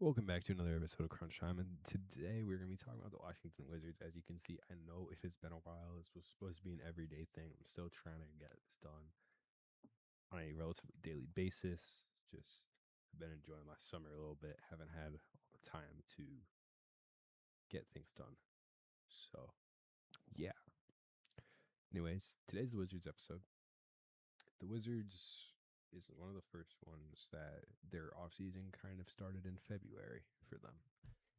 Welcome back to another episode of Crunch Time, and today we're going to be talking about the Washington Wizards. As you can see, I know it has been a while. This was supposed to be an everyday thing. I'm still trying to get this done on a relatively daily basis. Just I've been enjoying my summer a little bit. Haven't had all the time to get things done. So, yeah. Anyways, today's the Wizards episode. The Wizards is one of the first ones that their offseason kind of started in February for them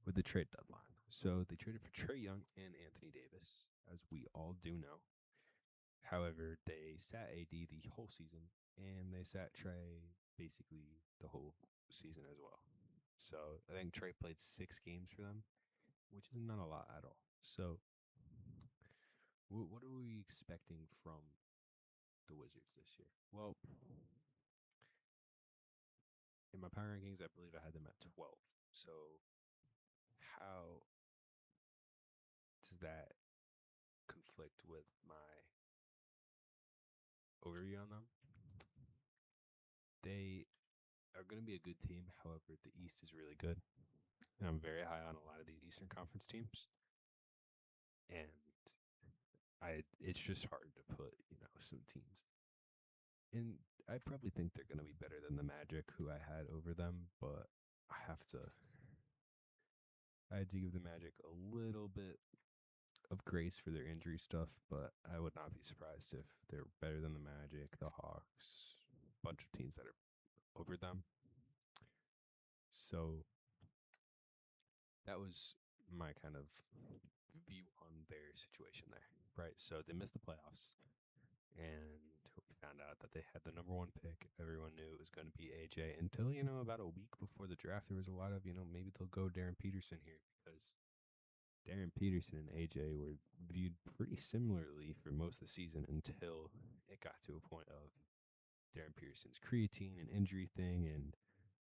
with the trade deadline. So they traded for Trey Young and Anthony Davis, as we all do know. However, they sat AD the whole season, and they sat Trey basically the whole season as well. So I think Trey played 6 games for them, which is not a lot at all. So what are we expecting from the Wizards this year? Well, in my power rankings, I believe I had them at 12. So how does that conflict with my overview on them? They are going to be a good team. However, the East is really good. And I'm very high on a lot of these Eastern Conference teams. And it's just hard to put, some teams. And I probably think they're going to be better than the Magic, who I had over them, but I had to give the Magic a little bit of grace for their injury stuff, but I would not be surprised if they're better than the Magic, the Hawks, a bunch of teams that are over them. So that was my kind of view on their situation there, right? So they missed the playoffs, and we found out that they had the number one pick. Everyone knew it was going to be AJ until, about a week before the draft. There was a lot of, maybe they'll go Darren Peterson here because Darren Peterson and AJ were viewed pretty similarly for most of the season until it got to a point of Darren Peterson's creatine and injury thing, and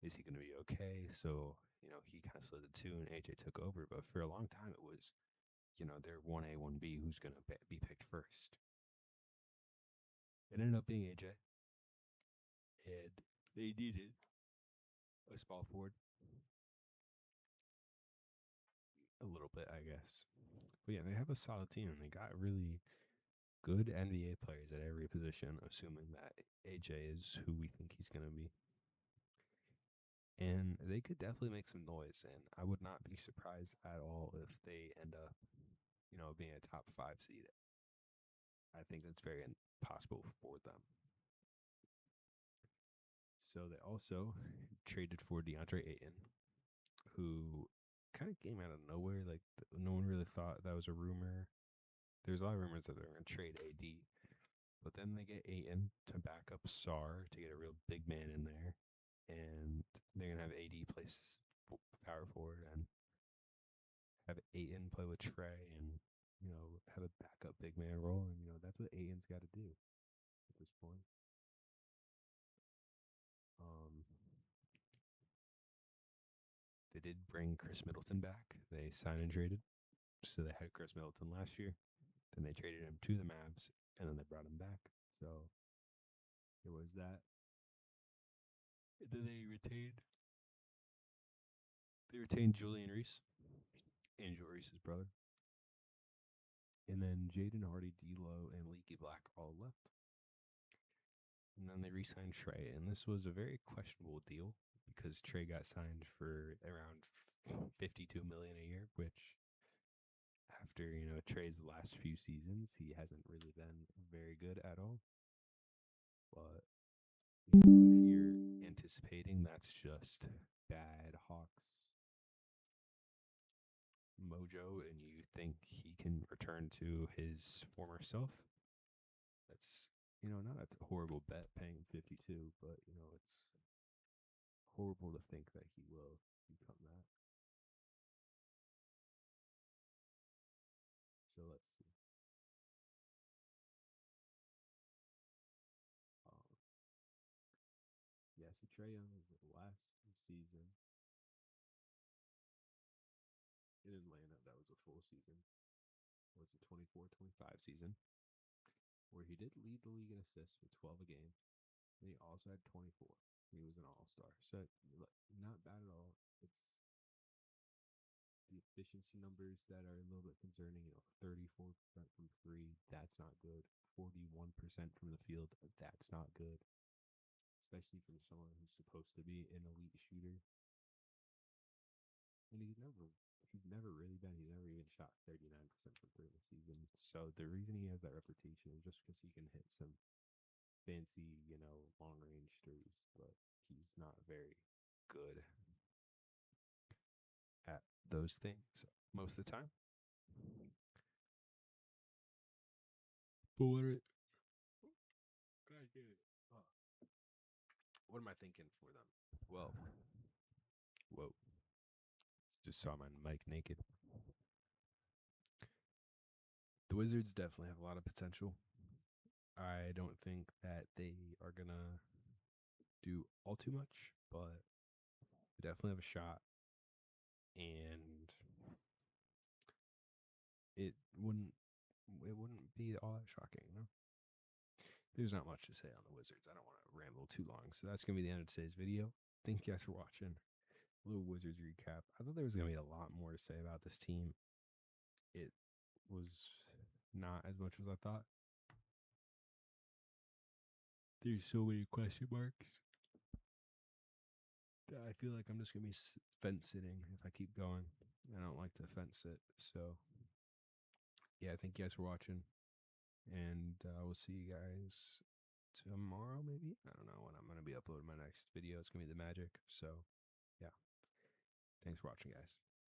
is he going to be okay? So, he kind of slid the two and AJ took over. But for a long time, it was, their 1A, 1B, who's going to be picked first. It ended up being AJ. And they needed a small forward. A little bit, I guess. But yeah, they have a solid team, and they got really good NBA players at every position, assuming that AJ is who we think he's going to be. And they could definitely make some noise, and I would not be surprised at all if they end up, being a top 5 seed. I think that's very possible for them. So they also traded for DeAndre Ayton, who kind of came out of nowhere. Like, no one really thought that was a rumor. There's a lot of rumors that they're going to trade AD, but then they get Ayton to back up Sar to get a real big man in there, and they're going to have AD plays power forward and have Ayton play with Trey and, have a backup big man role. And, that's what Ayton's got to do at this point. Um, they did bring Chris Middleton back. They signed and traded. So they had Chris Middleton last year. Then they traded him to the Mavs, and then they brought him back. So it was that. And then they retained Julian Reese, Angel Reese's brother. And then Jaden Hardy, D'Lo, and Leaky Black all left. And then they re-signed Trey, and this was a very questionable deal because Trey got signed for around $52 million a year, which after Trey's last few seasons, he hasn't really been very good at all. But if you're anticipating that's just bad Hawks mojo, and you think he can return to his former self, that's not a horrible bet paying 52, but it's horrible to think that he will become that. So let's see. Um, yeah, so Trey Young was last season in Atlanta. That was a full season. Was a 24-25 season where he did lead the league in assists with 12 a game. And he also had 24. He was an all-star. So not bad at all. It's efficiency numbers that are a little bit concerning. 34% from three, that's not good. 41% from the field, that's not good. Especially from someone who's supposed to be an elite shooter. And he's never really been. He's never even shot 39% from three in the season. So the reason he has that reputation is just because he can hit some fancy, long range threes, but he's not very good at those things most of the time. But God damn it. What am I thinking for them? Well, whoa. Just saw my mic naked. The Wizards definitely have a lot of potential. I don't think that they are going to do all too much, but they definitely have a shot. And it wouldn't be all that shocking, There's not much to say on the Wizards. I don't want to ramble too long. So that's going to be the end of today's video. Thank you guys for watching. A little Wizards recap. I thought there was going to be a lot more to say about this team. It was not as much as I thought. There's so many question marks that I feel like I'm just going to be fence sitting if I keep going. I don't like to fence sit. So, yeah, thank you guys for watching. And we'll see you guys tomorrow, maybe. I don't know when I'm going to be uploading my next video. It's going to be the Magic. So, yeah. Thanks for watching, guys.